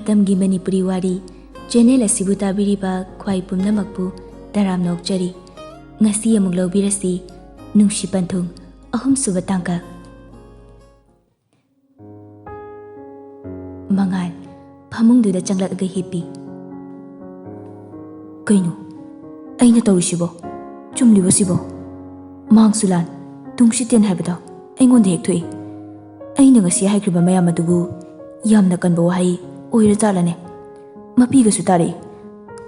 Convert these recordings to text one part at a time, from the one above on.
ꯃꯇꯝꯒꯤ ꯃꯅꯤꯄꯨꯔꯤ ꯋꯥꯔꯤ ꯆꯦꯅꯦꯜ ꯑꯁꯤꯕꯨ ꯇꯥꯕꯤꯔꯤꯕ ꯈ꯭ꯋꯥꯏ ꯄꯨꯝꯅꯃꯛꯄꯨ ꯇꯔꯥꯝꯅ ꯑꯣꯛꯆꯔꯤ꯫ ꯉꯁꯤ ꯑꯃꯨꯛ ꯂꯧꯕꯤꯔꯁꯤ ꯅꯨꯡꯁꯤ ꯄꯟꯊꯨꯡ ꯑꯍꯨꯝꯁꯨꯕ ꯇꯥꯡꯀꯛ꯫ ꯃꯉꯥꯜ ꯐꯃꯨꯡꯗꯨꯗ ꯆꯪꯂꯛꯑꯒ ꯍꯤꯞꯄꯤ꯫ ꯀꯩꯅꯣ ꯑꯩꯅ ꯇꯧꯔꯤꯁꯤꯕꯣ? ꯆꯨꯝꯂꯤꯕꯁꯤꯕꯣ? ꯃꯥꯡꯁꯨ ꯂꯥꯟ ꯇꯨꯡꯁꯨ ꯇꯦꯟ ꯍꯥꯏꯕꯗꯣ ꯑꯩꯉꯣꯟꯗ ꯍꯦꯛ ꯊꯣꯛꯏ꯫ ꯑꯩꯅ ꯉꯁꯤ ꯍꯥꯏꯈ꯭ꯔꯤꯕ ꯃꯌꯥꯝ ꯑꯗꯨꯕꯨ ꯌꯥꯝꯅ ꯀꯟꯕ ꯋꯥꯍꯩ ꯑꯣꯏꯔꯖꯥꯠꯂꯅꯦ? ꯃꯄꯤꯒꯁꯨ ꯇꯥꯔꯛꯏ꯫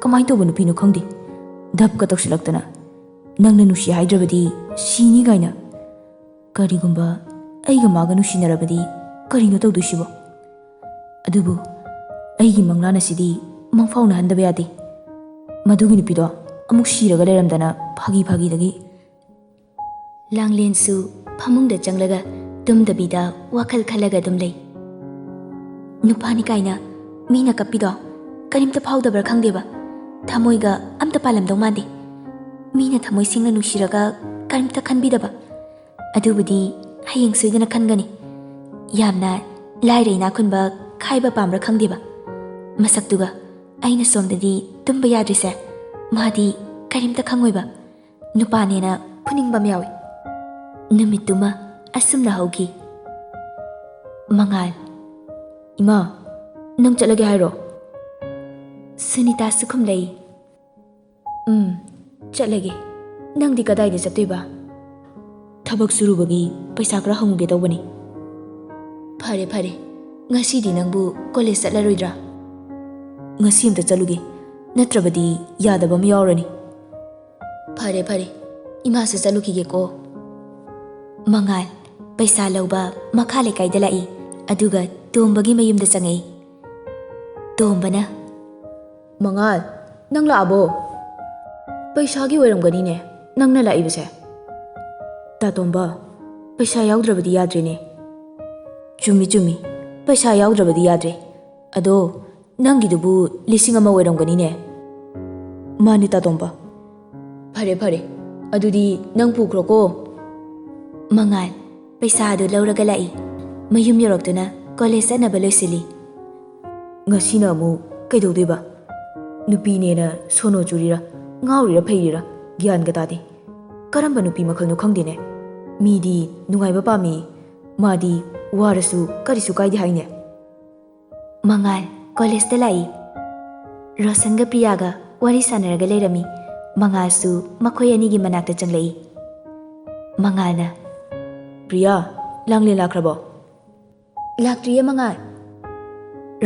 ꯀꯃꯥꯏꯅ ꯇꯧꯕ ꯅꯨꯄꯤꯅꯣ ꯈꯪꯗꯦ꯫ ꯙꯞꯀ ꯇꯧꯁꯤꯜꯂꯛꯇꯅ ꯅꯪꯅ ꯅꯨꯡꯁꯤ ꯍꯥꯏꯗ꯭ꯔꯕꯗꯤ ꯁꯤꯅꯤ ꯀꯥꯏꯅ꯫ ꯀꯔꯤꯒꯨꯝꯕ ꯑꯩꯒ ꯃꯥꯒ ꯅꯨꯡꯁꯤꯅꯔꯕꯗꯤ ꯀꯔꯤꯅꯣ ꯇꯧꯗꯣꯏꯁꯤꯕꯣ? ꯑꯗꯨꯕꯨ ꯑꯩꯒꯤ ꯃꯪꯂꯥꯟ ꯑꯁꯤꯗꯤ ꯃꯪꯐꯥꯎꯅꯍꯟꯗꯕ ꯌꯥꯗꯦ꯫ ꯃꯗꯨꯒꯤ ꯅꯨꯄꯤꯗꯣ ꯑꯃꯨꯛ ꯁꯤꯔꯒ ꯂꯩꯔꯝꯗꯅ ꯐꯥꯒꯤꯗꯒꯤ꯫ ꯂꯥꯡꯂꯦꯟꯁꯨ ꯐꯃꯨꯡꯗ ꯆꯪꯂꯒ ꯇꯨꯝꯗꯕꯤꯗ ꯋꯥꯈꯜ ꯈꯜꯂꯒ ꯑꯗꯨꯝ ꯂꯩ꯫ ꯅꯨꯄꯥꯅꯤ ꯀꯥꯏꯅ ꯃꯤꯅ ꯀꯞꯄꯤꯗꯣ ꯀꯔꯤꯝꯇ ꯐꯥꯎꯗꯕ꯭ꯔꯥ ꯈꯪꯗꯦꯕ꯫ ꯊꯃꯣꯏꯒ ꯑꯝꯇ ꯄꯥꯜꯂꯝꯗꯧ ꯃꯥꯟꯗꯦ꯫ ꯃꯤꯅ ꯊꯃꯣꯏ ꯁꯦꯡꯅ ꯅꯨꯡꯁꯤꯔꯒ ꯀꯔꯤꯝꯇ ꯈꯟꯕꯤꯗꯕ꯫ ꯑꯗꯨꯕꯨꯗꯤ ꯍꯌꯦꯡ ꯁꯣꯏꯗꯅ ꯈꯟꯒꯅꯤ꯫ ꯌꯥꯝꯅ ꯂꯥꯏꯔ ꯏꯅꯥꯛ ꯈꯨꯟꯕ ꯈꯥꯏꯕ ꯄꯥꯝꯕ꯭ꯔꯥ ꯈꯪꯗꯦꯕ꯫ ꯃꯁꯛꯇꯨꯒ ꯑꯩꯅ ꯁꯣꯝꯗꯗꯤ ꯇꯨꯝꯕ ꯌꯥꯗ꯭ꯔꯤꯁꯦ ꯃꯥꯗꯤ ꯀꯔꯤꯝꯇ ꯈꯪꯉꯣꯏꯕ꯫ ꯅꯨꯄꯥꯅꯦꯅ ꯐꯨꯅꯤꯡꯕ ꯑꯃ ꯌꯥꯎꯏ꯫ ꯅꯨꯃꯤꯠꯇꯨꯃ ꯑꯁꯨꯝꯅ ꯍꯧꯈꯤ꯫ ꯃꯉꯥꯜ: ꯏꯃꯥ, ꯅꯪ ꯆꯠꯂꯒꯦ ꯍꯥꯏꯔꯣ? ꯁꯨꯅꯤꯇꯥꯁꯨ ꯈꯨꯝꯂꯛꯏ꯫ ꯆꯠꯂꯒꯦ꯫ ꯅꯪꯗꯤ ꯀꯗꯥꯏꯗ ꯆꯠꯇꯣꯏꯕ? ꯊꯕꯛ ꯁꯨꯔꯨꯕꯒꯤ ꯄꯩꯁꯥ ꯈꯔ ꯍꯪꯉꯨꯒꯦ ꯇꯧꯕꯅꯤ꯫ ꯐꯔꯦ ꯐꯔꯦ, ꯉꯁꯤꯗꯤ ꯅꯪꯕꯨ ꯀꯣꯂꯦꯖ ꯆꯠꯂꯔꯣꯏꯗ꯭ꯔꯥ? ꯉꯁꯤ ꯑꯝꯇ ꯆꯠꯂꯨꯒꯦ, ꯅꯠꯇ꯭ꯔꯕꯗꯤ ꯌꯥꯗꯕ ꯑꯃ ꯌꯥꯎꯔꯅꯤ꯫ ꯐꯔꯦ ꯐꯔꯦ, ꯏꯃꯥꯁꯨ ꯆꯠꯂꯨꯈꯤꯒꯦꯀꯣ꯫ ꯃꯉꯥꯜ ꯄꯩꯁꯥ ꯂꯧꯕ ꯃꯈꯥ ꯂꯩꯀꯥꯏꯗ ꯂꯥꯛꯏ, ꯑꯗꯨꯒ ꯇꯣꯝꯕꯒꯤ ꯃꯌꯨꯝꯗ ꯆꯪꯉꯛꯏ꯫ ꯇꯣꯝꯕꯅ: ꯃꯉꯥꯜ, ꯅꯪ ꯂꯥꯛꯑꯕꯣ? ꯄꯩꯁꯥꯒꯤ ꯑꯣꯏꯔꯝꯒꯅꯤꯅꯦ ꯅꯪꯅ ꯂꯥꯛꯏꯕꯁꯦ꯫ ꯇꯥ ꯇꯣꯝꯕ, ꯄꯩꯁꯥ ꯌꯥꯎꯗ꯭ꯔꯕꯗꯤ ꯌꯥꯗ꯭ꯔꯦꯅꯦ꯫ ꯆꯨꯝꯃꯤ, ꯄꯩꯁꯥ ꯌꯥꯎꯗ꯭ꯔꯕꯗꯤ ꯌꯥꯗ꯭ꯔꯦ꯫ ꯑꯗꯣ ꯅꯪꯒꯤꯗꯨꯕꯨ 1,000 ꯑꯣꯏꯔꯝꯒꯅꯤꯅꯦ꯫ ꯃꯥꯅꯤ ꯇꯥ ꯇꯣꯝꯕ꯫ ꯐꯔꯦ ꯐꯔꯦ, ꯑꯗꯨꯗꯤ ꯅꯪ ꯄꯨꯈ꯭ꯔꯣꯀꯣ꯫ ꯃꯉꯥꯜ ꯄꯩꯁꯥ ꯑꯗꯨ ꯂꯧꯔꯒ ꯂꯥꯛꯏ꯫ ꯃꯌꯨꯝ ꯌꯧꯔꯛꯇꯨꯅ ꯀꯣꯂꯦꯖ ꯆꯠꯅꯕ ꯂꯣꯏꯁꯤꯜꯂꯤ꯫ ꯉꯁꯤꯅ ꯑꯃꯨꯛ ꯀꯩꯗꯧꯗꯣꯏꯕ? ꯅꯨꯄꯤꯅꯦꯅ ꯁꯣꯅꯣ ꯆꯨꯔꯤꯔꯥ ꯉꯥꯎꯔꯤꯔꯥ ꯐꯩꯔꯤꯔꯥ ꯒ꯭ꯌꯥꯟꯒ ꯇꯥꯗꯦ꯫ ꯀꯔꯝꯕ ꯅꯨꯄꯤ ꯃꯈꯜꯅꯣ ꯈꯪꯗꯦꯅꯦ꯫ ꯃꯤꯗꯤ ꯅꯨꯡꯉꯥꯏꯕ ꯄꯥꯝꯃꯤ, ꯃꯥꯗꯤ ꯋꯥꯔꯁꯨ ꯀꯔꯤꯁꯨ ꯀꯥꯏꯗꯦ ꯍꯥꯏꯅꯦ꯫ ꯃꯉꯥꯜ ꯀꯣꯂꯦꯖꯇ ꯂꯥꯛꯏ꯫ ꯔꯣꯁꯟꯒ ꯄ꯭ꯔꯤꯌꯥꯒ ꯋꯥꯔꯤ ꯁꯥꯟꯅꯔꯒ ꯂꯩꯔꯝꯃꯤ꯫ ꯃꯉꯥꯜꯁꯨ ꯃꯈꯣꯏ ꯑꯅꯤꯒꯤ ꯃꯅꯥꯛꯇ ꯆꯪꯂꯛꯏ꯫ ꯃꯉꯥꯜꯅ: ꯄ꯭ꯔꯤꯌꯥ, ꯂꯥꯡꯂꯦꯟ ꯂꯥꯛꯈ꯭ꯔꯕꯣ? ꯂꯥꯛꯇ꯭ꯔꯤꯌꯦ ꯃꯉꯥꯜ꯫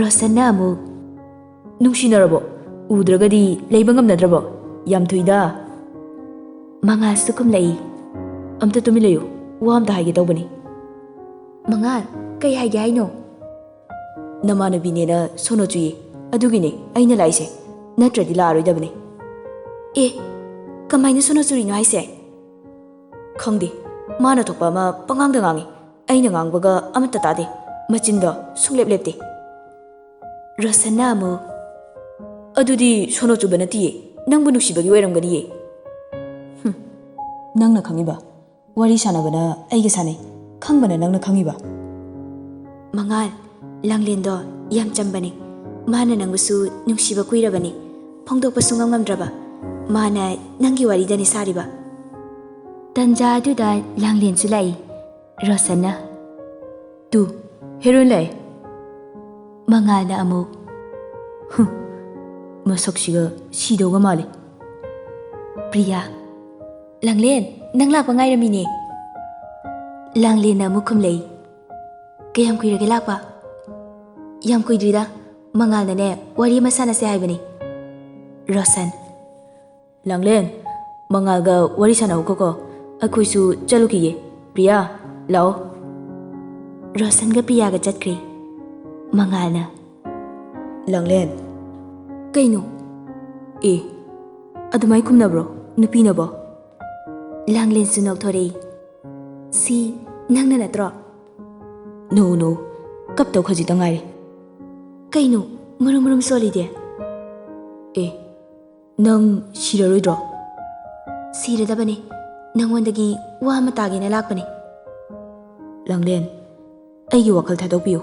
ꯔꯣꯁꯟꯅ ꯑꯃꯨꯛ: ꯅꯨꯡꯁꯤꯅꯔꯕꯣ? ꯎꯗ꯭ꯔꯒꯗꯤ ꯂꯩꯕ ꯉꯝꯅꯗ꯭ꯔꯕꯣ? ꯌꯥꯝ ꯊꯨꯏꯗ꯫ ꯃꯉꯥꯜꯁꯨ ꯈꯨꯝꯂꯛꯏ꯫ ꯑꯝꯇ ꯇꯨꯃꯤꯟ ꯂꯩꯌꯨ, ꯋꯥ ꯑꯝꯇ ꯍꯥꯏꯒꯦ ꯇꯧꯕꯅꯤ꯫ ꯃꯉꯥꯜ, ꯀꯩ ꯍꯥꯏꯒꯦ ꯍꯥꯏꯅꯣ? ꯅꯃꯥꯟꯅꯕꯤꯅꯦꯅ ꯁꯣꯅꯣ ꯆꯨꯏꯌꯦ, ꯑꯗꯨꯒꯤꯅꯦ ꯑꯩꯅ ꯂꯥꯛꯏꯁꯦ, ꯅꯠꯇ꯭ꯔꯗꯤ ꯂꯥꯛꯑꯔꯣꯏꯗꯕꯅꯤ꯫ ꯑꯦ, ꯀꯃꯥꯏꯅ ꯁꯣꯅꯣ ꯆꯨꯔꯤꯅꯣ ꯍꯥꯏꯁꯦ? ꯈꯪꯗꯦ, ꯃꯥꯅ ꯊꯣꯛꯄ ꯑꯃ ꯄꯉꯥꯡꯗ ꯉꯥꯡꯉꯤ꯫ ꯑꯩꯅ ꯉꯥꯡꯕꯒ ꯑꯃꯠꯇ ꯇꯥꯗꯦ, ꯃꯆꯤꯟꯗꯣ ꯁꯨꯡꯂꯦꯞ ꯂꯦꯞꯇꯦ꯫ ꯔꯣꯁꯟꯅ ꯑꯃꯨꯛ: ꯑꯗꯨꯗꯤ ꯁꯣꯅꯣ ꯆꯨꯕ ꯅꯠꯇꯤꯌꯦ, ꯅꯪꯕꯨ ꯅꯨꯡꯁꯤꯕꯒꯤ ꯑꯣꯏꯔꯝꯒꯅꯤꯌꯦ꯫ ꯅꯪꯅ ꯈꯪꯉꯤꯕ? ꯋꯥꯔꯤ ꯁꯥꯟꯅꯕꯅ ꯑꯩꯒ ꯁꯥꯟꯅꯩ, ꯈꯪꯕꯅ ꯅꯪꯅ ꯈꯪꯉꯤꯕ? ꯃꯉꯥꯜ, ꯂꯥꯡꯂꯦꯟꯗꯣ ꯌꯥꯝ ꯆꯝꯕꯅꯤ꯫ ꯃꯥꯅ ꯅꯪꯕꯨꯁꯨ ꯅꯨꯡꯁꯤꯕ ꯀꯨꯏꯔꯕꯅꯤ, ꯐꯣꯡꯗꯣꯛꯄ ꯁꯨꯡꯉꯝ ꯉꯝꯗ꯭ꯔꯕ꯫ ꯃꯥꯅ ꯅꯪꯒꯤ ꯋꯥꯔꯤꯗꯅꯤ ꯁꯥꯔꯤꯕ꯫ ꯇꯟꯖꯥ ꯑꯗꯨꯗ ꯂꯥꯡꯂꯦꯟꯁꯨ ꯂꯥꯛꯏ꯫ ꯔꯣꯁꯟꯅ: ꯇꯨ, ꯍꯦꯔꯣꯏꯟ ꯂꯥꯛꯑꯦ꯫ ꯃꯉꯥꯜꯅ ꯑꯃꯨꯛ: ꯃꯁꯛꯁꯤꯒ ꯁꯤꯗꯧꯒ ꯃꯥꯜꯂꯤ꯫ ꯄ꯭ꯔꯤꯌꯥ: ꯂꯥꯡꯂꯦꯟ, ꯅꯪ ꯂꯥꯛꯄ ꯉꯥꯏꯔꯝꯃꯤꯅꯦ꯫ ꯂꯥꯡꯂꯦꯟꯅ ꯑꯃꯨꯛ ꯈꯨꯝꯂꯛꯏ꯫ ꯀꯌꯥꯝ ꯀꯨꯏꯔꯒꯦ ꯂꯥꯛꯄ? ꯌꯥꯝ ꯀꯨꯏꯗ꯭ꯔꯤꯗ, ꯃꯉꯥꯜꯅꯅꯦ ꯋꯥꯔꯤ ꯑꯃ ꯁꯥꯟꯅꯁꯦ ꯍꯥꯏꯕꯅꯤ꯫ ꯔꯣꯁꯟ: ꯂꯥꯡꯂꯦꯟ, ꯃꯉꯥꯜꯒ ꯋꯥꯔꯤ ꯁꯥꯟꯅꯧꯀꯣ, ꯑꯩꯈꯣꯏꯁꯨ ꯆꯠꯂꯨꯈꯤꯒꯦ꯫ ꯄ꯭ꯔꯤꯌꯥ, ꯂꯥꯛꯑꯣ꯫ ꯔꯣꯁꯟꯒ ꯄ꯭ꯔꯤꯌꯥꯒ ꯆꯠꯈ꯭ꯔꯦ꯫ ꯃꯉꯥꯜꯅ: ꯂꯥꯡꯂꯦꯟ. ꯀꯩꯅꯣ? ꯑꯦ, ꯑꯗꯨꯃꯥꯏ ꯈꯨꯝꯅꯕ꯭ꯔꯣ ꯅꯨꯄꯤꯅꯕꯣ? ꯂꯥꯡꯂꯦꯟꯁꯨ ꯅꯣꯛꯊꯣꯔꯛꯏ꯫ ꯁꯤ ꯅꯪꯅ ꯅꯠꯇ꯭ꯔꯣ? ꯅꯣ, ꯀꯞꯇꯧ ꯈꯖꯤꯛꯇ ꯉꯥꯏꯔꯦ꯫ ꯀꯩꯅꯣ ꯃꯔꯨꯝ ꯁꯣꯜꯂꯤꯗꯤ? ꯑꯦ, ꯅꯪ ꯁꯤꯔꯔꯣꯏꯗ꯭ꯔꯣ? ꯁꯤꯔꯗꯕꯅꯤ, ꯅꯪꯉꯣꯟꯗꯒꯤ ꯋꯥ ꯑꯃ ꯇꯥꯒꯦꯅ ꯂꯥꯛꯄꯅꯤ꯫ ꯂꯥꯡꯂꯦꯟ, ꯑꯩꯒꯤ ꯋꯥꯈꯜ ꯊꯥꯗꯣꯛꯄꯤꯌꯨ꯫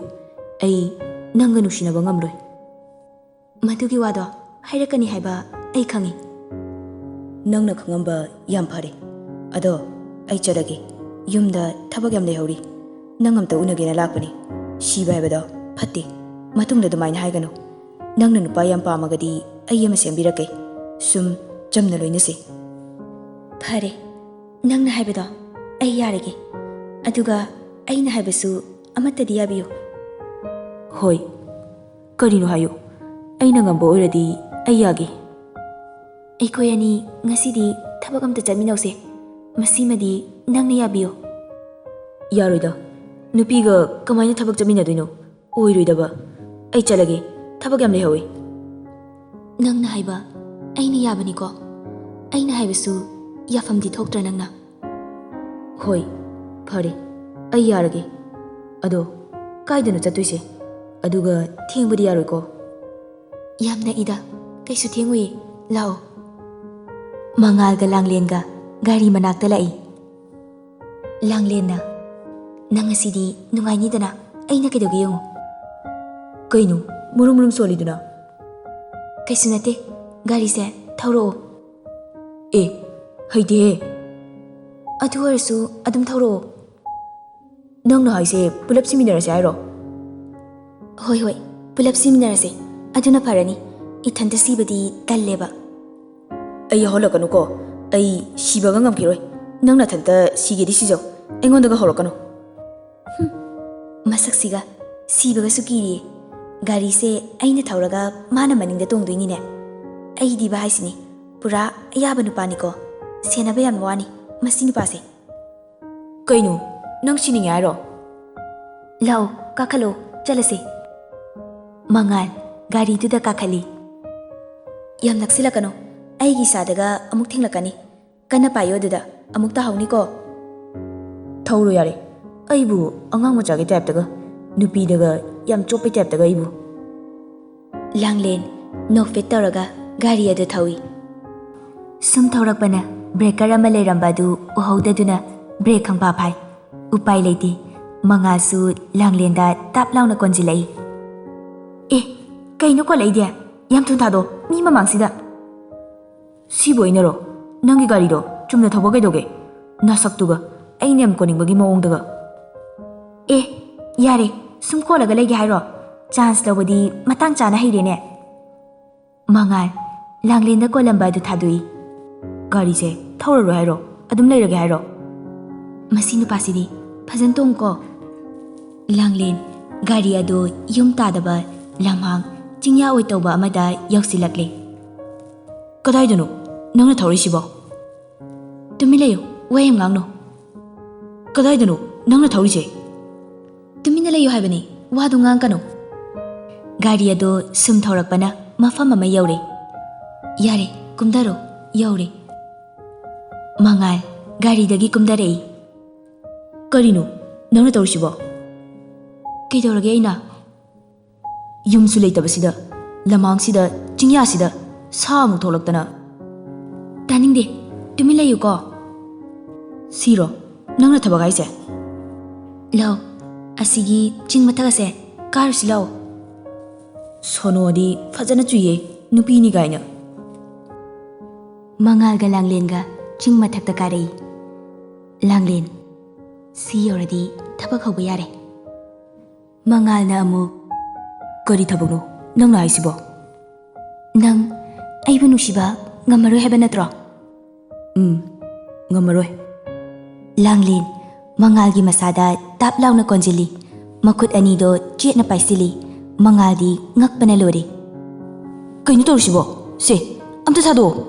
ꯑꯩ ꯅꯪꯒ ꯅꯨꯡꯁꯤꯅꯕ ꯉꯝꯂꯣꯏ꯫ ꯃꯗꯨꯒꯤ ꯋꯥꯗꯣ ꯍꯥꯏꯔꯛꯀꯅꯤ ꯍꯥꯏꯕ ꯑꯩ ꯈꯪꯉꯤ. ꯅꯪꯅ ꯈꯪꯉꯝꯕ ꯌꯥꯝ ꯐꯔꯦ. ꯑꯗꯣ ꯑꯩ ꯆꯠꯂꯒꯦ. ꯌꯨꯝꯗ ꯊꯕꯛ ꯌꯥꯝ ꯂꯩꯍꯧꯔꯤ. ꯅꯪ ꯑꯝꯇ ꯎꯅꯒꯦꯅ ꯂꯥꯛꯄꯅꯤ. ꯁꯤꯕ ꯍꯥꯏꯕꯗꯣ ꯐꯠꯇꯦ. ꯃꯇꯨꯡꯗ ꯑꯗꯨꯃꯥꯏꯅ ꯍꯥꯏꯒꯅꯨ. ꯅꯪꯅ ꯅꯨꯄꯥ ꯌꯥꯝ ꯄꯥꯝꯃꯒꯗꯤ ꯑꯩ ꯑꯃ ꯁꯦꯝꯕꯤꯔꯛꯀꯦ. ꯁꯨꯝ ꯆꯝꯅ ꯂꯣꯏꯅꯁꯤ. ꯐꯔꯦ, ꯅꯪꯅ ꯍꯥꯏꯕꯗꯣ ꯑꯩ ꯌꯥꯔꯒꯦ. ꯑꯗꯨꯒ ꯑꯩꯅ ꯍꯥꯏꯕꯁꯨ ꯑꯃꯠꯇꯗꯤ ꯌꯥꯕꯤꯌꯨ. ꯍꯣꯏ, ꯀꯔꯤꯅꯣ ꯍꯥꯏꯌꯨ. ꯑꯩꯅ ꯉꯝꯕ ꯑꯣꯏꯔꯗꯤ ꯑꯩ ꯌꯥꯒꯦ. ꯑꯩꯈꯣꯏ ꯑꯅꯤ ꯉꯁꯤꯗꯤ ꯊꯕꯛ ꯑꯝꯇ ꯆꯠꯃꯤꯟꯅꯧꯁꯦ. ꯃꯁꯤꯃꯗꯤ ꯅꯪꯅ ꯌꯥꯕꯤꯌꯨ. ꯌꯥꯔꯣꯏꯗ. ꯅꯨꯄꯤꯒ ꯀꯃꯥꯏꯅ ꯊꯕꯛ ꯆꯠꯃꯤꯟꯅꯗꯣꯏꯅꯣ? ꯑꯣꯏꯔꯣꯏꯗꯕ. ꯑꯩ ꯆꯠꯂꯒꯦ. ꯊꯕꯛ ꯌꯥꯝ ꯂꯩꯍꯧꯋꯤ. ꯅꯪꯅ ꯍꯥꯏꯕ ꯑꯩꯅ ꯌꯥꯕꯅꯤꯀꯣ. ꯑꯩꯅ ꯍꯥꯏꯕꯁꯨ ꯌꯥꯐꯝꯗꯤ ꯊꯣꯛꯇ꯭ꯔ ꯅꯪꯅ? ꯍꯣꯏ, ꯐꯔꯦ. ꯑꯩ ꯌꯥꯔꯒꯦ. ꯑꯗꯣ ꯀꯥꯏꯗꯅꯣ ꯆꯠꯇꯣꯏꯁꯦ? ꯑꯗꯨꯒ ꯊꯦꯡꯕꯗꯤ ꯌꯥꯔꯣꯏꯀꯣ? ꯌꯥꯝ ꯅꯛꯏꯗ. ꯀꯩꯁꯨ ꯊꯦꯡꯉꯨꯏ. ꯂꯥꯛꯑꯣ. ꯃꯉꯥꯜꯒ ꯂꯥꯡꯂꯦꯟꯒ ꯒꯥꯔꯤ ꯃꯅꯥꯛꯇ ꯂꯥꯛꯏ. ꯂꯥꯡꯂꯦꯟꯅ, ꯅꯪ ꯉꯁꯤꯗꯤ ꯅꯨꯡꯉꯥꯏꯅꯤꯗꯅ. ꯑꯩꯅ ꯀꯩꯗꯧꯒꯦ ꯌꯦꯡꯉꯨ. ꯀꯩꯅꯣ ꯃꯨꯔꯨꯝ ꯃꯨꯔꯨꯝ ꯁꯣꯜꯂꯤꯗꯨꯅ? ꯀꯩꯁꯨ ꯅꯠꯇꯦ. ꯒꯥꯔꯤꯁꯦ ꯊꯧꯔꯛꯑꯣ. ꯑꯦ, ꯍꯩꯇꯦꯍꯦ. ꯑꯗꯨ ꯑꯣꯏꯔꯁꯨ ꯑꯗꯨꯝ ꯊꯧꯔꯛꯑꯣ. ꯅꯪꯅ ꯍꯥꯏꯁꯦ ꯄꯨꯂꯞ ꯁꯤꯃꯤꯟꯅꯔꯁꯦ ꯍꯥꯏꯔꯣ? ꯍꯣꯏ ꯍꯣꯏ, ꯄꯨꯂꯞ ꯁꯤꯃꯤꯟꯅꯔꯁꯦ. ꯑꯗꯨꯅ ꯐꯔꯅꯤ. ꯏꯊꯟꯇ ꯁꯤꯕꯗꯤ ꯇꯜꯂꯦꯕ. ꯑꯩ ꯌꯥꯎꯍꯜꯂꯛꯀꯅꯨꯀꯣ. ꯑꯩ ꯁꯤꯕꯒ ꯉꯝꯈꯤꯔꯣꯏ. ꯅꯪ ꯅꯊꯟꯇ ꯁꯤꯒꯦꯗꯤ ꯁꯤꯖꯧ. ꯑꯩꯉꯣꯟꯗꯒ ꯍꯧꯔꯛꯀꯅꯨ. ꯃꯁꯛꯁꯤꯒ ꯁꯤꯕꯒꯁꯨ ꯀꯤꯔꯤꯌꯦ. ꯒꯥꯔꯤꯁꯦ ꯑꯩꯅ ꯊꯧꯔꯒ ꯃꯥꯅ ꯃꯅꯤꯡꯗ ꯇꯣꯡꯗꯣꯏꯅꯤꯅꯦ. ꯑꯩꯗꯤꯕ ꯍꯥꯏꯁꯤꯅꯤ. ꯄꯨꯔꯥ ꯑꯌꯥꯕ ꯅꯨꯄꯥꯅꯤꯀꯣ. ꯁꯦꯟꯅꯕ ꯌꯥꯝ ꯋꯥꯅꯤ ꯃꯁꯤ ꯅꯨꯄꯥꯁꯦ. ꯀꯩꯅꯣ ꯅꯪ ꯁꯤꯅꯤꯡꯉꯦ ꯍꯥꯏꯔꯣ? ꯂꯥꯛꯑꯣ, ꯀꯥꯈꯠꯂꯣ, ꯆꯠꯂꯁꯦ. ꯃꯉꯥꯜ ꯒꯥꯔꯤꯗꯨꯗ ꯀꯥꯈꯠꯂꯤ. ꯌꯥꯝ ꯅꯛꯁꯤꯜꯂꯛꯀꯅꯣ. ꯑꯩꯒꯤ ꯏꯁꯥꯗꯒ ꯑꯃꯨꯛ ꯊꯦꯡꯂꯛꯀꯅꯤ. ꯀꯟꯅ ꯄꯥꯏꯌꯣ. ꯑꯗꯨꯗ ꯑꯃꯨꯛ ꯇꯥꯍꯧꯅꯤꯀꯣ. ꯊꯧꯔꯣ ꯌꯥꯔꯦ. ꯑꯩꯕꯨ ꯑꯉꯥꯡ ꯃꯆꯥꯒꯤ ꯇꯥꯏꯞꯇꯒ, ꯅꯨꯄꯤꯗꯒ ꯌꯥꯝ ꯆꯣꯞꯄꯩ ꯇꯥꯏꯞꯇꯒ ꯑꯩꯕꯨ. ꯂꯥꯡꯂꯦꯟ ꯅꯣꯛꯐꯦꯠ ꯇꯧꯔꯒ ꯒꯥꯔꯤ ꯑꯗꯨ ꯊꯧꯏ. ꯁꯨꯝ ꯊꯧꯔꯛꯄꯅ ꯕ꯭ꯔꯦꯀꯔ ꯑꯃ ꯂꯩꯔꯝꯕ ꯑꯗꯨ ꯎꯍꯧꯗꯗꯨꯅ ꯕ꯭ꯔꯦꯛ ꯈꯪꯐꯥ ꯐꯥꯏ. ꯎꯄꯥꯏ ꯂꯩꯇꯦ. ꯃꯉꯥꯜꯁꯨ ꯂꯥꯡꯂꯦꯟꯗ ꯇꯥꯞ ꯂꯥꯎꯅ ꯀꯣꯟꯁꯤꯜꯂꯛꯏ. ꯑꯦ, ꯀꯩꯅꯣ ꯀꯣꯜꯂꯛꯏꯗꯤ? ꯌꯥꯝ ꯊꯨꯅ ꯊꯥꯗꯣ, ꯃꯤ ꯃꯃꯥꯡꯁꯤꯗ. ꯁꯤꯕꯨ ꯑꯩꯅꯔꯣ? ꯅꯪꯒꯤ ꯒꯥꯔꯤꯗꯣ ꯆꯨꯝꯅ ꯊꯧꯕ ꯀꯩꯗꯧꯒꯦ? ꯅꯁꯛꯇꯨꯒ ꯑꯩꯅ ꯌꯥꯝ ꯀꯣꯟꯅꯤꯡꯕꯒꯤ ꯃꯑꯣꯡꯗꯒ. ꯑꯦ, ꯌꯥꯔꯦ. ꯁꯨꯝ ꯀꯣꯜꯂꯒ ꯂꯩꯒꯦ ꯍꯥꯏꯔꯣ? ꯆꯥꯟꯁ ꯂꯧꯕꯗꯤ ꯃꯇꯥꯡ ꯆꯥꯅ ꯍꯩꯔꯦꯅꯦ. ꯃꯉꯥꯜ ꯂꯥꯡꯂꯦꯟꯗ ꯀꯣꯜꯂꯝꯕ ꯑꯗꯨ ꯊꯥꯗꯣꯛꯏ. ꯒꯥꯔꯤꯁꯦ ꯊꯧꯔꯔꯣꯏ ꯍꯥꯏꯔꯣ? ꯑꯗꯨꯝ ꯂꯩꯔꯒꯦ ꯍꯥꯏꯔꯣ? ꯃꯁꯤ ꯅꯨꯄꯥꯁꯤꯗꯤ ꯐꯖꯅ ꯇꯣꯡꯀꯣ. ꯂꯥꯡꯂꯦꯟ ꯒꯥꯔꯤ ꯑꯗꯨ ꯌꯨꯝ ꯇꯥꯗꯕ ꯂꯝꯍꯥꯡ ꯆꯤꯡꯌꯥ ꯑꯣꯏ ꯇꯧꯕ ꯑꯃꯗ ꯌꯧꯁꯤꯜꯂꯛꯂꯦ. ꯀꯗꯥꯏꯗꯅꯣ ꯅꯪꯅ ꯊꯧꯔꯤꯁꯤꯕꯣ? ꯇꯨꯃꯤꯟ ꯂꯩꯌꯨ. ꯋꯥ ꯌꯥꯝ ꯉꯥꯡꯅꯣ. ꯀꯗꯥꯏꯗꯅꯣ ꯅꯪꯅ ꯊꯧꯔꯤꯁꯦ? ꯇꯨꯃꯤꯟꯅ ꯂꯩꯌꯨ ꯍꯥꯏꯕꯅꯤ. ꯋꯥꯗꯨ ꯉꯥꯡꯀꯅꯨ. ꯒꯥꯔꯤ ꯑꯗꯨ ꯁꯨꯝ ꯊꯧꯔꯛꯄꯅ ꯃꯐꯝ ꯑꯃ ꯌꯧꯔꯦ. ꯌꯥꯔꯦ, ꯀꯨꯝꯊꯔꯣ. ꯌꯧꯔꯦ. ꯃꯉꯥꯜ ꯒꯥꯔꯤꯗꯒꯤ ꯀꯨꯝꯊꯔꯛꯏ. ꯀꯔꯤꯅꯣ ꯅꯪꯅ ꯇꯧꯔꯤꯁꯤꯕꯣ? ꯀꯩꯗꯧꯔꯒꯦ ꯑꯩꯅ? ꯌꯨꯝꯁꯨ ꯂꯩꯇꯕꯁꯤꯗ, ꯂꯝꯍꯥꯡꯁꯤꯗ, ꯆꯤꯡꯌꯥꯁꯤꯗ ꯁꯥ ꯑꯃꯨꯛ ꯊꯣꯛꯂꯛꯇꯅ. ꯇꯥꯅꯤꯡꯗꯦ. ꯇꯨꯃꯤꯟ ꯂꯩꯌꯨꯀꯣ. ꯁꯤꯔꯣ ꯅꯪꯅ ꯊꯕꯛ ꯍꯥꯏꯁꯦ? ꯂꯥꯛꯑꯣ, ꯑꯁꯤꯒꯤ ꯆꯤꯡ ꯃꯊꯛ ꯑꯁꯦ ꯀꯥꯔꯨꯁꯤ ꯂꯥꯛꯑꯣ. ꯁꯣꯅꯣꯗꯤ ꯐꯖꯅ ꯆꯨꯏꯌꯦ, ꯅꯨꯄꯤꯅꯤ ꯀꯥꯏꯅ. ꯃꯉꯥꯜꯒ ꯂꯥꯡꯂꯦꯟꯒ ꯆꯤꯡ ꯃꯊꯛꯇ ꯀꯥꯔꯛꯏ. ꯂꯥꯡꯂꯦꯟ, ꯁꯤ ꯌꯧꯔꯗꯤ ꯊꯕꯛ ꯍꯧꯕ ꯌꯥꯔꯦ. ꯃꯉꯥꯜꯅ ꯑꯃꯨꯛ, ꯀꯔꯤ ꯊꯕꯛꯅꯣ ꯅꯪꯅ ꯍꯥꯏꯁꯤꯕꯣ? ꯅꯪ ꯑꯩꯕꯨ ꯅꯨꯡꯁꯤꯕ ꯉꯝꯃꯔꯣꯏ ꯍꯥꯏꯕ ꯅꯠꯇ꯭ꯔꯣ? ꯉꯝꯃꯔꯣꯏ. ꯂꯥꯡꯂꯦꯟ ꯃꯉꯥꯜꯒꯤ ꯃꯁꯥꯗ ꯇꯥꯞ ꯂꯥꯎꯅ ꯀꯣꯟꯁꯤꯜꯂꯤ. ꯃꯈꯨꯠ ꯑꯅꯤꯗꯣ ꯆꯦꯠꯅ ꯄꯥꯏꯁꯤꯜꯂꯤ. ꯃꯉꯥꯜꯗꯤ ꯉꯛꯄꯅ ꯂꯣꯏꯔꯦ. ꯀꯩꯅꯣ ꯇꯧꯔꯤꯁꯤꯕꯣ? ꯁꯦ, ꯑꯝꯇ ꯊꯥꯗꯣꯛꯑꯣ.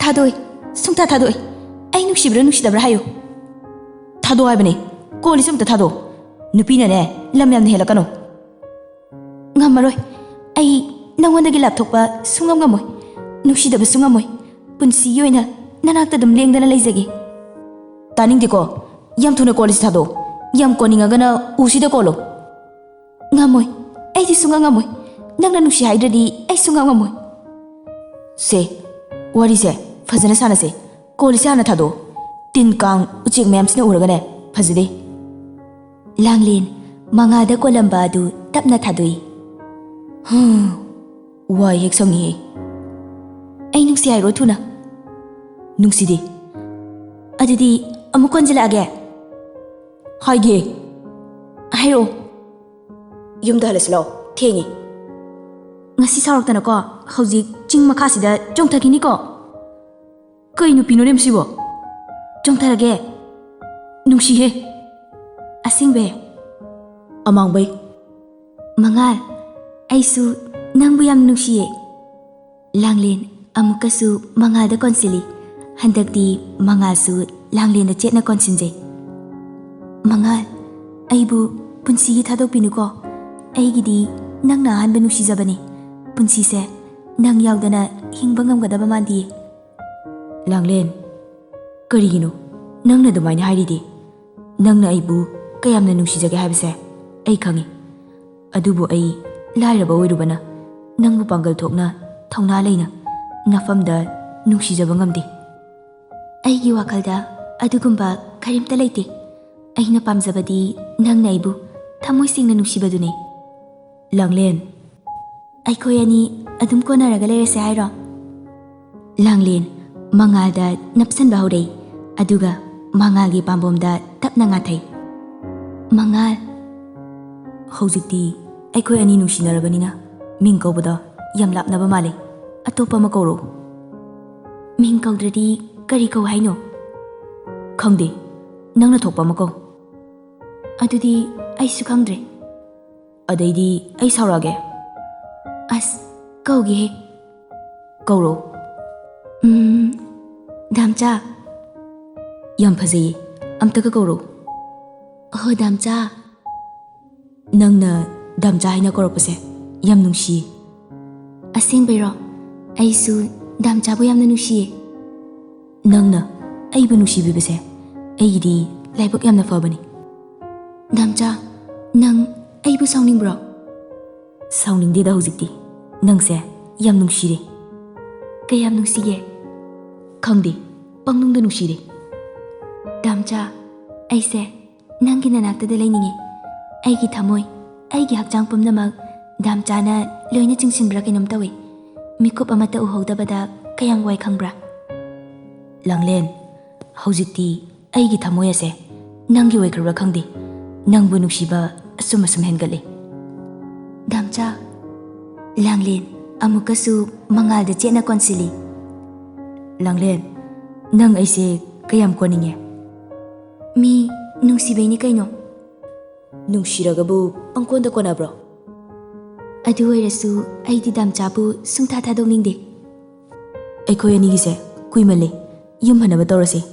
ꯊꯥꯗꯣꯛꯏ. ꯁꯨꯡꯊꯥ ꯊꯥꯗꯣꯛꯏ. ꯑꯩ ꯅꯨꯡꯁꯤꯕ꯭ꯔꯥ ꯅꯨꯡꯁꯤꯗꯕ꯭ꯔꯥ ꯍꯥꯏꯌꯨ. ꯊꯥꯗꯣꯛ ꯍꯥꯏꯕꯅꯦ. ꯀꯣꯜꯂꯤꯁꯦ ꯑꯝꯇ ꯊꯥꯗꯣꯛ. ꯅꯨꯄꯤꯅꯅꯦ ꯂꯝ ꯌꯥꯝꯅ ꯍꯦꯜꯂꯛꯀꯅꯣ. ꯉꯝꯃꯔꯣꯏ. ꯑꯩ ꯅꯪꯉꯣꯟꯗꯒꯤ ꯂꯥꯞꯊꯣꯛꯄ ꯁꯨꯡꯉꯝ ꯉꯝꯃꯣꯏ. ꯅꯨꯡꯁꯤꯗꯕꯁꯨ ꯉꯝꯃꯣꯏ. ꯄꯨꯟꯁꯤꯒꯤ ꯑꯣꯏꯅ ꯅꯅꯥꯛꯇ ꯑꯗꯨꯝ ꯂꯦꯡꯗꯅ ꯂꯩꯖꯒꯦ. ꯇꯥꯅꯤꯡꯗꯦꯀꯣ. ꯌꯥꯝ ꯊꯨꯅ ꯀꯣꯜꯂꯤꯁꯤ ꯊꯥꯗꯣꯛ. ꯌꯥꯝ ꯀꯣꯟꯅꯤꯡꯉꯒꯅ ꯎꯁꯤꯗ ꯀꯣꯜꯂꯣ. ꯉꯝꯃꯣꯏ. ꯑꯩꯗꯤ ꯁꯨꯡꯉꯝ ꯉꯝꯃꯣꯏ. ꯅꯪꯅ ꯅꯨꯡꯁꯤ ꯍꯥꯏꯗ꯭ꯔꯗꯤ ꯑꯩ ꯁꯨꯡꯉꯝ ꯉꯝꯃꯣꯏ. ꯁꯦ, ꯋꯥꯔꯤꯁꯦ ꯐꯖꯅ ꯁꯥꯟꯅꯁꯦ. ꯀꯣꯜꯂꯤꯁꯦ ꯍꯥꯟꯅ ꯊꯥꯗꯣꯛ. ꯇꯤꯟ ꯀꯥꯡ ꯎꯆꯦꯛ ꯃꯌꯥꯝꯁꯤꯅ ꯎꯔꯒꯅꯦ ꯐꯖꯗꯦ. ꯂꯥꯡꯂꯦꯟ ꯃꯉꯥꯜꯗ ꯀꯣꯜꯂꯝꯕ ꯑꯗꯨ ꯇꯞꯅ ꯊꯥꯗꯣꯛꯏ. Wai hek sangi. Ai nungsi hairo thuna. Nungsidi. Adudi amuk konjilage. Haige. Hairo. Yumda halaslao. Thengi. Ngasi sauraktana ko hauzik ching makhasida chongthakini ko. Kai nupino nemsibo. Chongtharage. Nungsi he. Asingbe. Amangbai. Mangal. Aisu nangbu yam nungsiye. Langlen amukasu mangalda konsili. Handakti mangalsu langlenda chetna konsinje. Mangal. Aibu punsigi thadokpinu ko. Aigidi nangna hanba nungsijabani. Punsise nang yaudana hingba ngamgadaba mandi. Langlen. Karigino. Nangna dumaina hairidi. Nangna aibu kayamna nungsijage haibase. Ai khangi. Adubu ai lairaba oirubana. Nangbu pangal thokna thongna leina. Nafamda nungsijaba ngamdi. Aigi wakalda adugumba karimta leite. Aina pamjabadi nangna aibu thamoi singna nungsibadune. Langlen. Aikoi ani adum konaraga leirase hairo. Langlen mangalda napsanba horei. Aduga mangalgi pambomda tapna ngathai. Mangal. Hojikti aikoi ani nungsinarabanina ming kaubada yam lapnaba male. Atopa ma kauro. Ming kaudradi kari kau haino. Khangde. Nangna thokpa ma kau. Adudi aisu khangdre. Adaidi ai saurage. As kaugi he. Kauro. Damcha. Yam phazei. Amtaka kauro. Ho damcha. Nangna damcha haina kauropase yam nungsi. Asingbeiro. Aisu damchabu yamna nungsiye. Nangna aibu nungsibibase aigidi laibak yamna fabani. Damcha, nang aibu sauningbro? Sauningdeda hojikti. Nangse yam nungsire. Kayam nungsiye? Khangde. Pangnungda nungsire. Damcha, aise nangi nanaktada lainingi. Aigi thamoi, aigi hakchang pumnamak damchana loina chingsinbra kinam tawi. Mikup amata uhodabada kayang wai khangbra. Langlen. Hojikti aigi thamoi ase nangi waikrabra khangde. Nangbu nungsiba asum asum hengale. Damcha, Langlen amukasu mangalda chetna konsili. Langlen. Nang aise kayam koninge. Mi nungsibaini kaino. Nungsiragabu pangkonda konabro. Adu oirasu aidi damchabu sungtha thadokningde. Aikoi anigise kuimale yum hanaba tawrase.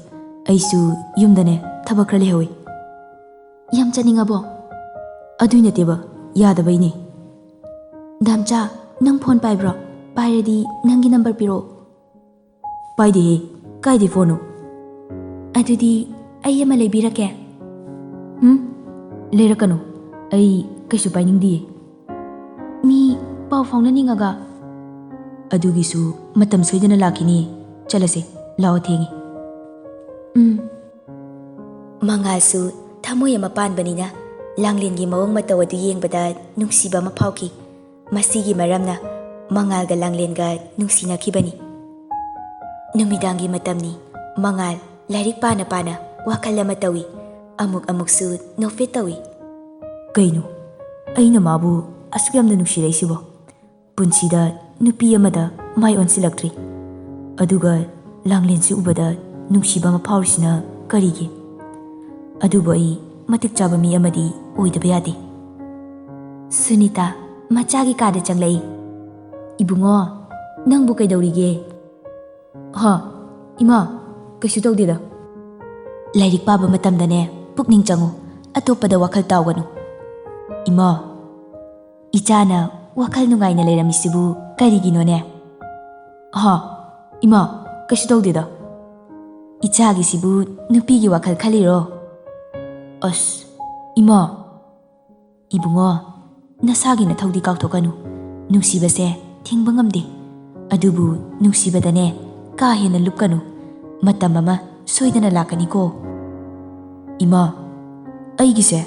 Aisu yumdane thabak khra lehawi. Yam chaningabo? Adui nateba yadabaini. Damcha, nang phone paibro? Pairadi nangi number piro. Paide he. Kaide phone. Adudi ai ama leibirake. Lerakano. Ai kaisu painingdi. Mi pau faungnaningaga. Adugisu matam soidana lakini. Chalase lao thengi. Mangalsu thamoi ama panbanina Langlengi mawang mataw adu yengbada nungsiba mapauki. Masigi maramna Mangalga Langlenga nungsinakibani. Numidangi matamni Mangal lairik pana wakal lama tawi. Amuk-amuksu nofit tawi. Kaino. Aina mabu asugyamna nungsidaisibo. Punsida nupi amada mai onsilaktri. Aduga Langlensi ubada nungsiba mapaurisina karigi. Adubo ai matik chaba mi amadi oidaba yade. Sunita machagi kada changlai. Ibungo nangbu kaidawrige? Ha, ima kaisu tawdeda. Lairik paba matamdane pukning changu atopada wakal tawganu. Ima, ichana wakal nungaina leiramisibu kariginone? Ha, ima kaisu tawdeda. Ichagisibu nupigi wakal khaliro. As, ima. Ibungo, nasagi na thawdi kautokanu. Nungsibase thingba ngamde. Adubu nungsibadane ka hena lupkanu. Matam ama soidana lakani ko. Ima, aigise.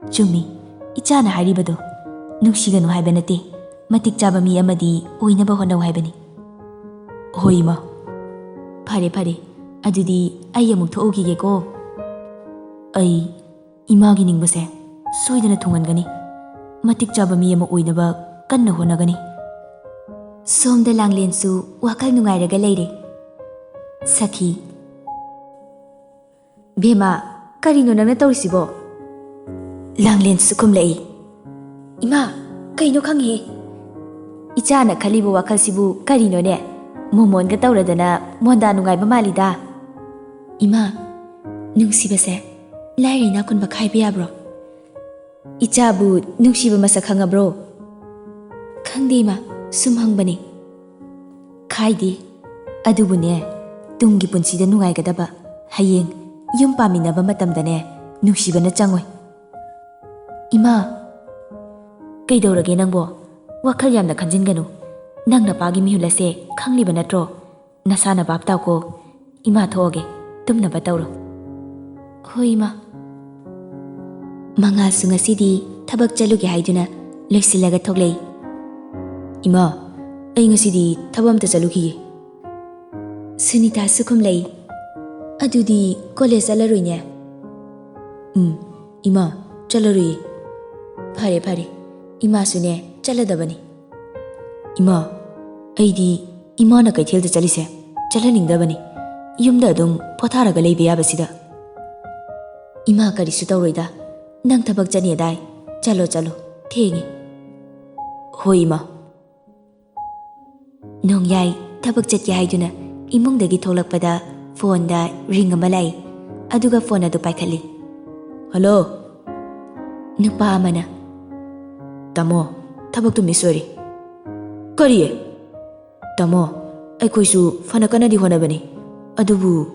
Chumi, ichana haribado. Nungsiganu haiba nate. matik chaba mi amadi oinaba honau haibani. Hoi ima. Phare phare, adudi ai amuk thougige ko. Ai imagi ningbase soidana thungangani. Matik chaba mi ama oinaba kanna honagani. Somda Langlen su wakal nungairaga leire. Sakhi. Bema, karino nangna tawrisibo? Langlen su kumlai. Ima, kaino khanghe? Ichana khalibo wakalsibu karino ne? Momon ga tawradana monda nungaiba malida. Ima, nungsibase lairina kunba khaiba yabro? Ichabu nungsiba masak khangabro? Khangde ima, sum hangbani. Khaidi, adubune tunggi punsida nungaigadaba hayeng yum paminaba matamdane nungsibana changoi. Ima, kaidawrage nangbo wakhal yamna khanjinganu. Nangna pagi mihulase khangliba natro. Nasana bab taw ko ima thoge tumna batawro. Hoi ima. Manga su ngasidi thabak chaluge haiduna loisilaga thoklei. Ima, ai ngasidi thabam ta chaluki. Sunita sukumlei. Adudi college alaroine. Ima, chalarui. Phare phare. Ima sune chaladabani. Ima, aidi imana kaithel da chalise chalaningdabani. Yumda adum potharaga leibe yabasida. Ima karisu tawroida. Nang thabak chani dai. Chalo chalo. Thengi. Hoi ima. Nong yai thabak chatki haiduna imungdagi tholakpada phone da ring ama lai. Aduga phone adu paikhali. Hello. Nupa amana. Tamo, thabak tu misori. Kariye? Tamo, aikoisu fanakanadi honabani. Adubu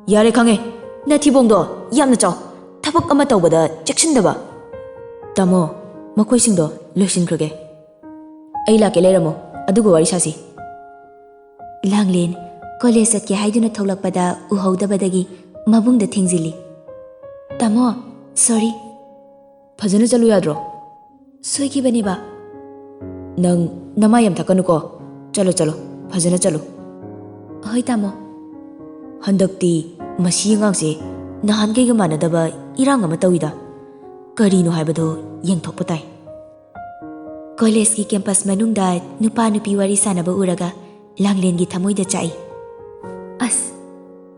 yare khange. Na thibongdo yamna chaw. Thabak ama tawbada chekshindaba. Tamo, makoisingdo loisinkrage. Ai lake leiramo adugo wari sasi. Langlen college satki haiduna tholakpada uhaudabadagi mabungda thengzili. Tamo, sorry. Fajana chalu yadro. Soikibani ba. Nang namayam thakanuko. Chalo chalo, fajana chalo. Hoi tamo. Handakti masi ngangse nahankaiga manadaba irang ama tawida. Karino haibado yengthokpa tai. College ki campus manungda nupa nupi wari sanaba uraga Langlen gi thamoida chai. As,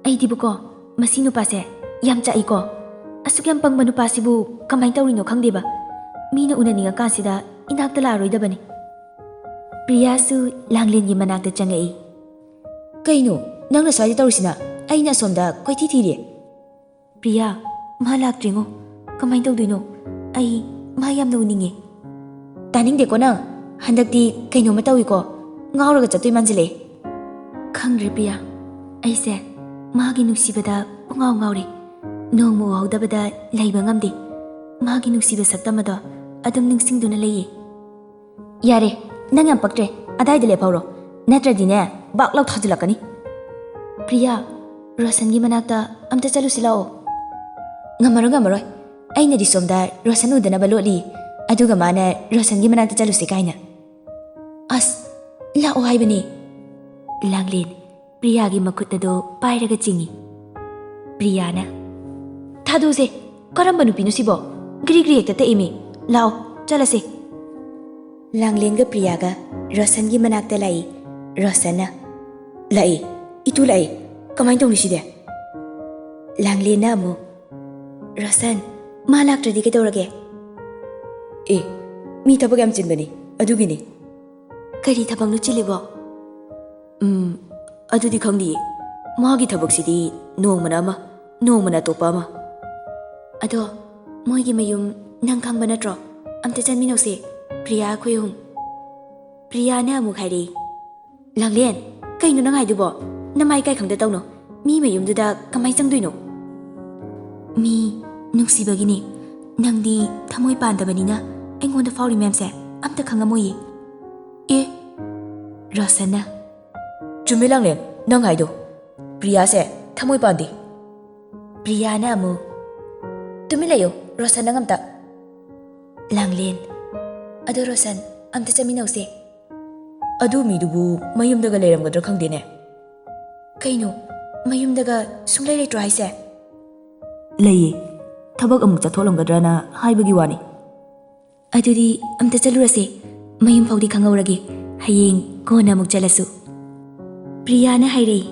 ai dibuko masi nupase yam chai ko. Asuk yam pangba nupasibu kamai tawrino khangdeba. Mina unaninga kansida inakta laroidabani. Priya su Langlen gi manakta changai. Kaino, nangna swai tawrisina aina somda koithi thiri. Priya, ma laktringo. Kamai tawdino? Ai ma yamna uninge. Taningde ko nang handakti kaino matawi ko. Ngauraga chatoi manjile. Khangri Priya, aise magi nuksibada pungau ngauri. Nongmu haudabada laiba ngamdi. Magi nuksiba saktamado adum ningsingduna leiye. Yare, nang yam paktre adaida lephawro. Natradine baklaw thajilakani. Priya, Roshan gi manakta amta chalusilao. Ngamaroi. Aina di somda Roshan udanaba loli. Aduga mana Roshan gi manakta chalusi kaina. As, la'o haibani. Langlen, Priya gi makutado pairaga chingi. Priya na. Thaduse, karamba nupino sibo. Gri hekta taimi. Lao, chalase. Langlen ga Priya ga Roshan gi manakta lai. Roshan na. Lai, itu lai. Kamain tawni side. Langlen na mo. Roshan, ma laktradi kaidawrage? Mi thabak yam chinbani. Adugini. Kari thabaknu chilibo? Adudi khangdi. Magi thabaksidi nongmana ama, nongmana topa ama. Ado, moigi mayum nang khangba natro? Amta chanminause Priya khoyum. Priya na amuk hairi. Langlen, kaino nang haidubo? Namai kai khangda tawno. Mi mayumduda kamai changduino? Mi nuksibagini. Nangdi thamoi pandabanina aingonda fauri memse amta khangamoyi. Roshan na. Chummi Langlen, nang haidu. Priya se thamoi pandi. Priya na amu. Tumi layo, Roshan nang amta. Langlen. Ado Roshan, ꯑꯝꯇ ꯆꯠꯃꯤꯟꯅꯧꯁꯦ. ꯑꯗꯨ ꯃꯤꯗꯨꯕꯨ ꯃꯌꯨꯝꯗꯒ ꯂꯩꯔꯝꯒꯗ꯭ꯔꯥ ꯈꯪꯗꯦꯅꯦ. ꯀꯩꯅꯣ ꯃꯌꯨꯝꯗꯒ ꯁꯨꯡꯂꯩ ꯂꯩꯇ꯭ꯔꯣ ꯍꯥꯏꯁꯦ? ꯂꯩꯌꯦ. ꯊꯕꯛ ꯑꯃꯨꯛ ꯆꯠꯊꯣꯛꯂꯝꯒꯗ꯭ꯔꯅ ꯍꯥꯏꯕꯒꯤ ꯋꯥꯅꯤ. ꯑꯗꯨꯗꯤ ꯑꯝꯇ ꯆꯠꯂꯨꯔꯁꯦ. ꯃꯌꯨꯝ ꯐꯥꯎꯗꯤ ꯈꯪꯍꯧꯔꯒꯦ. ꯍꯌꯦꯡ ꯀꯣꯟꯅ ꯑꯃꯨꯛ ꯆꯠꯂꯁꯨ. ꯄ꯭ꯔꯤꯌꯥꯅ ꯍꯥꯏꯔꯛꯏ.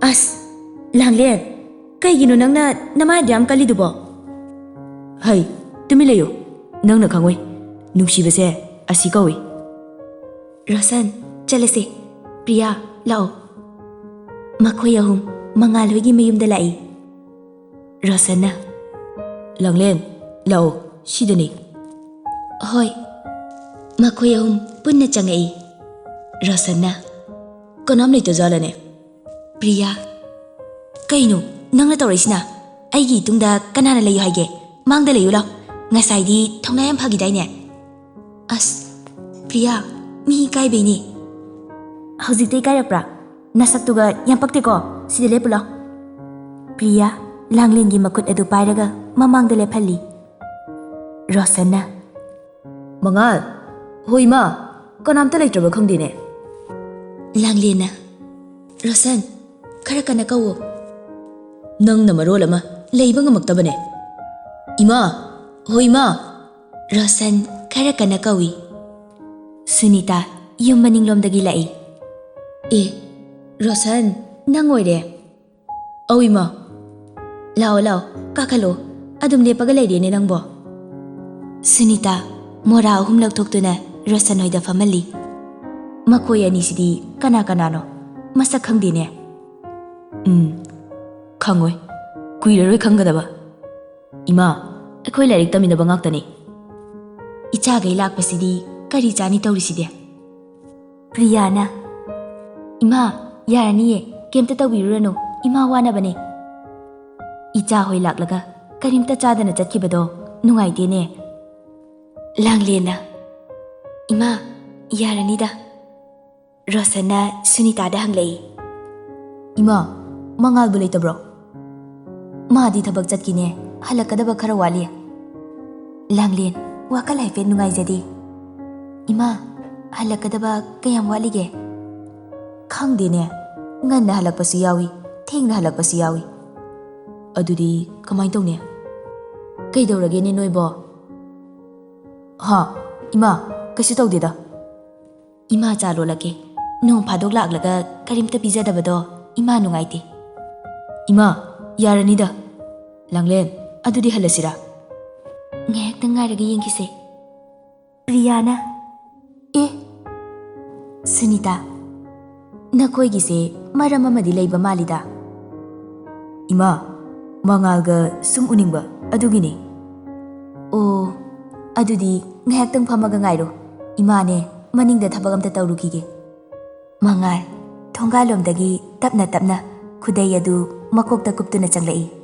ꯑꯁ ꯂꯥꯡꯂꯦꯟ, ꯀꯩꯒꯤꯅꯣ ꯅꯪꯅ ꯅꯃꯥꯏꯗ ꯌꯥꯝ ꯀꯜꯂꯤꯗꯨꯕꯣ? ꯍꯩ, ꯇꯨꯃꯤꯟ ꯂꯩꯌꯨ. ꯅꯪꯅ ꯈꯪꯉꯣꯏ. ꯅꯨꯡꯁꯤꯕꯁꯦ ꯑꯁꯤ ꯀꯧꯏ. ꯔꯣꯁꯟ, ꯆꯠꯂꯁꯦ. ꯄ꯭ꯔꯤꯌꯥ, ꯂꯥꯛꯑꯣ. ꯃꯈꯣꯏ ꯑꯍꯨꯝ ꯃꯉꯥꯜ ꯍꯣꯏꯒꯤ ꯃꯌꯨꯝꯗ ꯂꯥꯛꯏ. ꯔꯣꯁꯟꯅ, ꯂꯥꯡꯂꯦꯟ, ꯂꯥꯛꯑꯣ, ꯁꯤꯗꯅꯤ. ꯍꯣꯏ. ꯃꯈꯣꯏ ꯑꯍꯨꯝ ꯄꯨꯟꯅ ꯆꯪꯉꯛꯏ. ꯔꯣꯁꯟꯅ, ꯀꯅꯥꯝ ꯂꯩꯇꯖꯥꯠꯂꯅꯦ? ꯄ꯭ꯔꯤꯌꯥ, ꯀꯩꯅꯣ ꯅꯪꯅ ꯇꯧꯔꯛꯏꯁꯤꯅ? ꯑꯩꯒꯤ ꯏꯇꯨꯡꯗ ꯀꯅꯥꯅ ꯂꯩꯌꯨ ꯍꯥꯏꯒꯦ? ꯃꯥꯡꯗ ꯂꯩꯌꯨ ꯂꯥꯎ. ꯉꯁꯥꯏꯗꯤ ꯊꯧꯅꯥ ꯌꯥꯝ ꯐꯈꯤꯗꯥꯏꯅꯦ. ꯑꯁ ꯄ꯭ꯔꯤꯌꯥ, ꯃꯤ ꯏꯀꯥꯏꯕꯩꯅꯦ. ꯍꯧꯖꯤꯛꯇ ꯏꯀꯥꯏꯔꯛꯄ꯭ꯔꯥ? ꯅꯁꯛꯇꯨꯒ ꯌꯥꯝ ꯄꯛꯇꯦꯀꯣ. ꯁꯤꯗ ꯂꯦꯞꯄꯨ ꯂꯥꯎ. ꯄ꯭ꯔꯤꯌꯥ ꯂꯥꯡꯂꯦꯟꯒꯤ ꯃꯈꯨꯠ ꯑꯗꯨ ꯄꯥꯏꯔꯒ ꯃꯃꯥꯡꯗ ꯂꯦꯞꯍꯜꯂꯤ. ꯔꯣꯁꯟꯅ, ꯃꯉꯥꯜ, ꯍꯣꯏ ꯏꯃꯥ, ꯀꯅꯥꯝꯇ ꯂꯩꯇ꯭ꯔꯕ ꯈꯪꯗꯦꯅꯦ. ꯂꯥꯡꯂꯦꯟꯅ, ꯔꯣꯁꯟ, ꯈꯔ ꯀꯟꯅ ꯀꯧꯋꯣ. ꯅꯪꯅ ꯃꯔꯣꯜ ꯑꯃ ꯂꯩꯕ ꯉꯝꯃꯛꯇꯕꯅꯦ. ꯏꯃꯥ, ꯍꯣꯏ ꯏꯃꯥ. ꯔꯣꯁꯟ ꯈꯔ ꯀꯟꯅ ꯀꯧꯏ. ꯁꯨꯅꯤꯇꯥ ꯌꯨꯝ ꯃꯅꯤꯡꯂꯣꯝꯗꯒꯤ ꯂꯥꯛꯏ. ꯑꯦ, ꯔꯣꯁꯟ, ꯅꯪ ꯑꯣꯏꯔꯦ. ꯑꯧ ꯏꯃꯥ. ꯂꯥꯛꯑꯣ ꯂꯥꯛꯑꯣ, ꯀꯥꯈꯠꯂꯣ. ꯑꯗꯨꯝ ꯂꯦꯞꯄꯒ ꯂꯩꯔꯦꯅꯦ ꯅꯪꯕꯣ. ꯁꯨꯅꯤꯇꯥ ꯃꯣꯔꯥ ꯑꯍꯨꯝ ꯂꯧꯊꯣꯛꯇꯨꯅ ꯔꯣꯁꯟ ꯍꯣꯏꯗ ꯐꯝꯍꯜꯂꯤ. ꯃꯈꯣꯏ ꯑꯅꯤꯁꯤꯗꯤ ꯀꯅꯥ ꯀꯅꯥꯅꯣ? ꯃꯁꯛ ꯈꯪꯗꯦꯅꯦ. ꯈꯪꯉꯣꯏ. ꯀꯨꯏꯔꯔꯣꯏ ꯈꯪꯒꯗꯕ. ꯏꯃꯥ, ꯑꯩꯈꯣꯏ ꯂꯥꯏꯔꯤꯛ ꯇꯝꯃꯤꯟꯅꯕ ꯉꯥꯛꯇꯅꯤ. ꯏꯆꯥꯈꯩ ꯂꯥꯛꯄꯁꯤꯗꯤ ꯀꯔꯤ ꯆꯥꯅꯤ ꯇꯧꯔꯤꯁꯤꯗꯤ? ꯄ꯭ꯔꯤꯌꯥꯅ, ꯏꯃꯥ ꯌꯥꯔꯅꯤꯌꯦ, ꯀꯩꯝꯇ ꯇꯧꯕꯤꯔꯨꯔꯅꯨ. ꯏꯃꯥ ꯋꯥꯅꯕꯅꯦ. ꯏꯆꯥ ꯍꯣꯏ ꯂꯥꯛꯂꯒ ꯀꯔꯤꯝꯇ ꯆꯥꯗꯅ ꯆꯠꯈꯤꯕꯗꯣ ꯅꯨꯡꯉꯥꯏꯇꯦꯅꯦ. ꯂꯥꯡꯂꯦꯟꯅ, ꯏꯃꯥ ꯌꯥꯔꯅꯤꯗ. ꯔꯣꯁꯟꯅ ꯁꯨꯅꯤꯇꯥꯗ ꯍꯪꯂꯛꯏ. ꯏꯃꯥ, ꯃꯉꯥꯜꯕꯨ ꯂꯩꯇꯕ꯭ꯔꯣ? ꯃꯥꯗꯤ ꯊꯕꯛ ꯆꯠꯈꯤꯅꯦ. ꯍꯜꯂꯛꯀꯗꯕ ꯈꯔ ꯋꯥꯠꯂꯤ. ꯂꯥꯡꯂꯦꯟ ꯋꯥꯈꯜ ꯍꯥꯏꯐꯦꯠ ꯅꯨꯡꯉꯥꯏꯖꯗꯦ. ꯏꯃꯥ, ꯍꯜꯂꯛꯀꯗꯕ ꯀꯌꯥꯝ ꯋꯥꯠꯂꯤꯒꯦ? ꯈꯪꯗꯦꯅꯦ. ꯉꯟꯅ ꯍꯜꯂꯛꯄꯁꯨ ꯌꯥꯎꯏ, ꯊꯦꯡꯅ ꯍꯜꯂꯛꯄꯁꯨ ꯌꯥꯎꯏ. ꯑꯗꯨꯗꯤ ꯀꯃꯥꯏꯅ ꯇꯧꯅꯤ? ꯀꯩꯗꯧꯔꯒꯦꯅꯦ ꯅꯣꯏꯕꯣ? ꯍꯥ, ꯏꯃꯥ, ꯀꯩꯁꯨ ꯇꯧꯗꯦꯗ. ꯏꯃꯥ ꯆꯥ ꯂꯣꯜꯂꯛꯀꯦ. ꯅꯣꯡ ꯐꯥꯗꯣꯛ ꯂꯥꯛꯂꯒ ꯀꯔꯤꯝꯇ ꯄꯤꯖꯗꯕꯗꯣ ꯏꯃꯥ ꯅꯨꯡꯉꯥꯏꯇꯦ. ꯏꯃꯥ, ꯌꯥꯔꯅꯤꯗ. ꯂꯥꯡꯂꯦꯟ, ꯑꯗꯨꯗꯤ ꯍꯜꯂꯁꯤꯔꯥ? ꯉꯥꯏꯍꯥꯛꯇꯪ ꯉꯥꯏꯔꯒ ꯌꯦꯡꯈꯤꯁꯦ. ꯄ꯭ꯔꯤꯌꯥꯅ, ꯑꯦ ꯁꯨꯅꯤꯇꯥ, ꯅꯈꯣꯏꯒꯤꯁꯦ ꯃꯔꯝ ꯑꯃꯗꯤ ꯂꯩꯕ ꯃꯥꯜꯂꯤꯗ. ꯏꯃꯥ, ꯃꯉꯥꯜꯒ ꯁꯨꯝ ꯎꯅꯤꯡꯕ, ꯑꯗꯨꯒꯤꯅꯤ. ꯑꯣ, ꯑꯗꯨꯗꯤ ꯉꯥꯏꯍꯥꯛꯇꯪ ꯐꯝꯃꯒ ꯉꯥꯏꯔꯣ. ꯏꯃꯥꯅꯦ ꯃꯅꯤꯡꯗ ꯊꯕꯛ ꯑꯝꯇ ꯇꯧꯔꯨꯈꯤꯒꯦ. ꯃꯉꯥꯜ ꯊꯣꯡꯒꯥꯜꯂꯣꯝꯗꯒꯤ ꯇꯞꯅ ꯇꯞꯅ ꯈꯨꯗꯩ ꯑꯗꯨ ꯃꯀꯣꯛꯇ ꯀꯨꯞꯇꯨꯅ ꯆꯪꯂꯛꯏ.